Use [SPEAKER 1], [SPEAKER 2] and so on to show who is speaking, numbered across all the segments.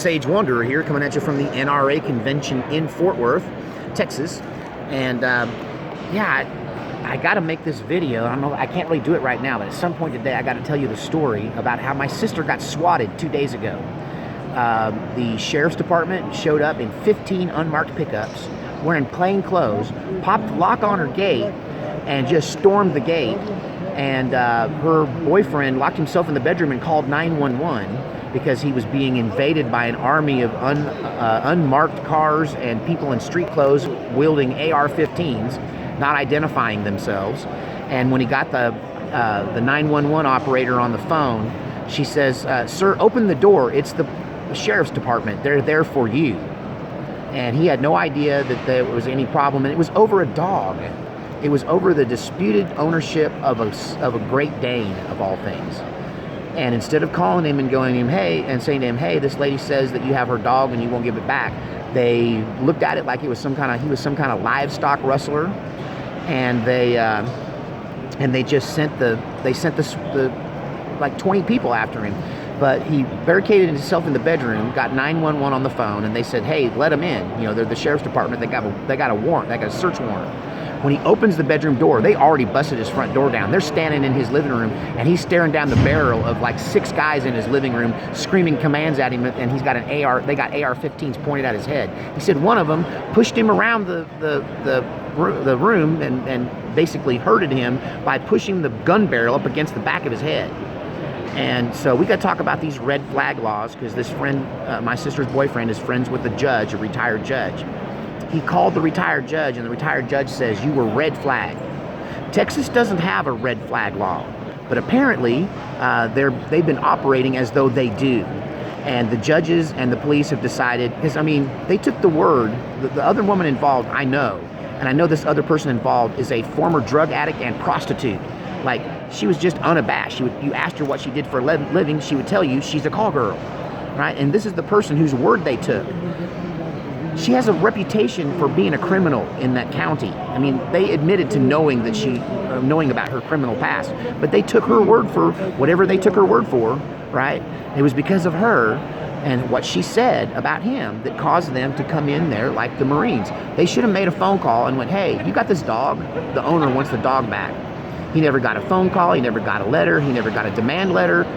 [SPEAKER 1] Sage Wanderer here, coming at you from the NRA convention in Fort Worth, Texas. And yeah, I got to make this video. I don't know, I can't really do it right now, but at some point today I got to tell you the story about how my sister got swatted 2 days ago. The sheriff's department showed up in 15 unmarked pickups, wearing plain clothes, popped the lock on her gate, and just stormed the gate. And her boyfriend locked himself in the bedroom and called 911 because he was being invaded by an army of unmarked cars and people in street clothes wielding AR-15s, not identifying themselves. And when he got the 911 operator on the phone, she says, "Sir, open the door. It's the sheriff's department. They're there for you." And he had no idea that there was any problem. And it was over a dog. It was over the disputed ownership of a Great Dane, of all things. And instead of calling him and going to him, hey, and saying to him, hey, this lady says that you have her dog and you won't give it back, they looked at it like he was some kind of livestock rustler, and they just sent like 20 people after him. But he barricaded himself in the bedroom, got 911 on the phone, and they said, hey, let him in. You know, they're the sheriff's department. They got a warrant. They got a search warrant. When he opens the bedroom door, they already busted his front door down. They're standing in his living room, and he's staring down the barrel of like 6 guys in his living room, screaming commands at him, and he's got an AR. They got AR-15s pointed at his head. He said one of them pushed him around the room and basically hurted him by pushing the gun barrel up against the back of his head. And so we got to talk about these red flag laws, because this friend, my sister's boyfriend, is friends with the judge, a retired judge. He called the retired judge, and the retired judge says, you were red flagged. Texas doesn't have a red flag law, but apparently they've been operating as though they do. And the judges and the police have decided, because, I mean, they took the word, the other woman involved, I know, and I know this other person involved is a former drug addict and prostitute. Like, she was just unabashed. You asked her what she did for a living, she would tell you she's a call girl, right? And this is the person whose word they took. She has a reputation for being a criminal in that county. I mean, they admitted to knowing about her criminal past, but they took her word for whatever they took her word for, right? It was because of her and what she said about him that caused them to come in there like the Marines. They should have made a phone call and went, hey, you got this dog? The owner wants the dog back. He never got a phone call, he never got a letter, he never got a demand letter.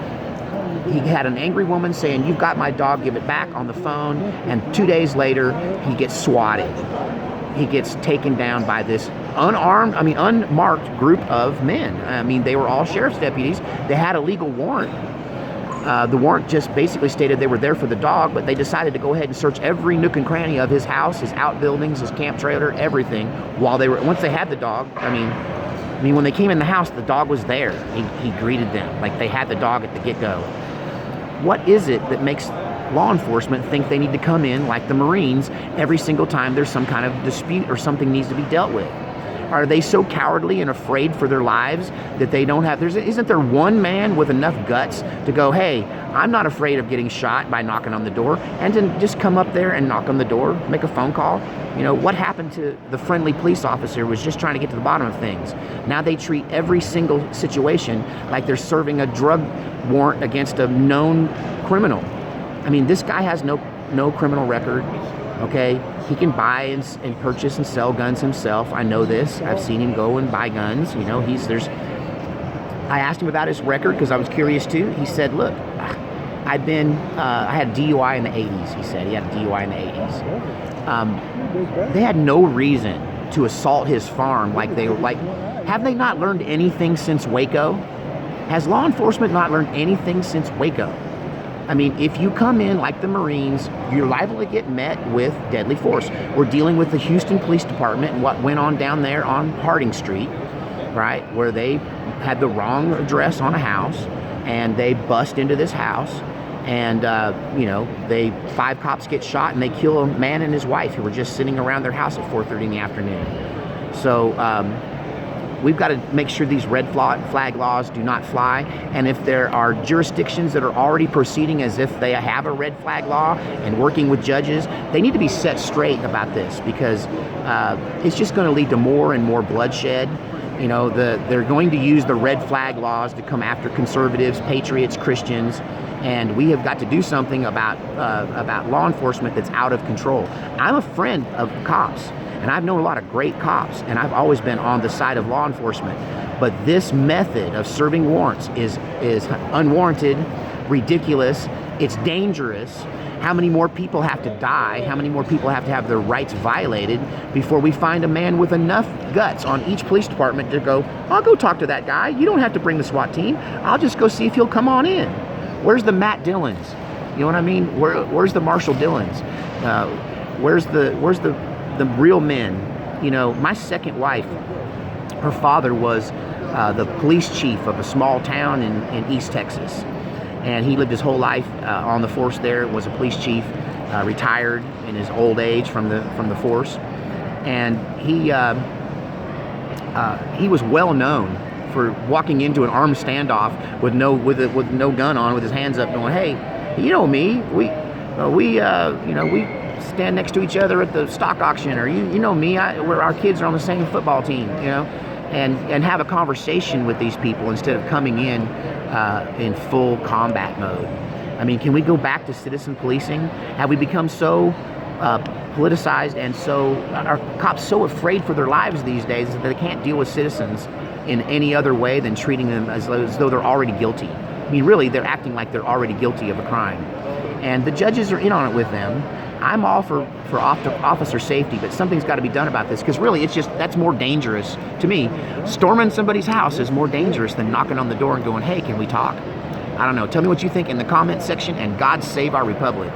[SPEAKER 1] He had an angry woman saying, you've got my dog, give it back, on the phone, and 2 days later, he gets swatted. He gets taken down by this unmarked group of men. I mean, they were all sheriff's deputies. They had a legal warrant. The warrant just basically stated they were there for the dog, but they decided to go ahead and search every nook and cranny of his house, his outbuildings, his camp trailer, everything, once they had the dog. I mean, when they came in the house, the dog was there. He greeted them like they had the dog at the get-go. What is it that makes law enforcement think they need to come in like the Marines every single time there's some kind of dispute or something needs to be dealt with? Are they so cowardly and afraid for their lives that they don't have... Isn't there one man with enough guts to go, hey, I'm not afraid of getting shot by knocking on the door, and to just come up there and knock on the door, make a phone call? You know, what happened to the friendly police officer who was just trying to get to the bottom of things? Now they treat every single situation like they're serving a drug warrant against a known criminal. I mean, this guy has no criminal record, okay? He can buy and purchase and sell guns himself. I know this. I've seen him go and buy guns. You know, I asked him about his record because I was curious too. He said, look, I had a DUI in the 80s, he said. He had a DUI in the 80s. They had no reason to assault his farm have they not learned anything since Waco? Has law enforcement not learned anything since Waco? I mean, if you come in like the Marines, you're liable to get met with deadly force. We're dealing with the Houston Police Department and what went on down there on Harding Street, right, where they had the wrong address on a house, and they bust into this house, and, 5 cops get shot, and they kill a man and his wife who were just sitting around their house at 4:30 in the afternoon. So, we've got to make sure these red flag laws do not fly. And if there are jurisdictions that are already proceeding as if they have a red flag law and working with judges, they need to be set straight about this, because it's just going to lead to more and more bloodshed. You know, they're going to use the red flag laws to come after conservatives, patriots, Christians, and we have got to do something about law enforcement that's out of control. I'm a friend of cops, and I've known a lot of great cops, and I've always been on the side of law enforcement. But this method of serving warrants is unwarranted, ridiculous. It's dangerous. How many more people have to die? How many more people have to have their rights violated before we find a man with enough guts on each police department to go, I'll go talk to that guy. You don't have to bring the SWAT team. I'll just go see if he'll come on in. Where's the Matt Dillons? You know what I mean? Where's the Marshall Dillons? Where's the real men? You know, my second wife, her father was the police chief of a small town in East Texas. And he lived his whole life on the force there, was a police chief, retired in his old age from the force. And he was well known for walking into an armed standoff with no gun on, with his hands up, going, "Hey, you know me, we stand next to each other at the stock auction, or you know me, our kids are on the same football team, you know." And have a conversation with these people instead of coming in full combat mode. I mean, can we go back to citizen policing? Have we become so politicized and are cops so afraid for their lives these days that they can't deal with citizens in any other way than treating them as though they're already guilty? I mean, really, they're acting like they're already guilty of a crime. And the judges are in on it with them. I'm all for officer safety, but something's got to be done about this, because really that's more dangerous to me. Storming somebody's house is more dangerous than knocking on the door and going, "Hey, can we talk?" I don't know. Tell me what you think in the comment section, and God save our republic.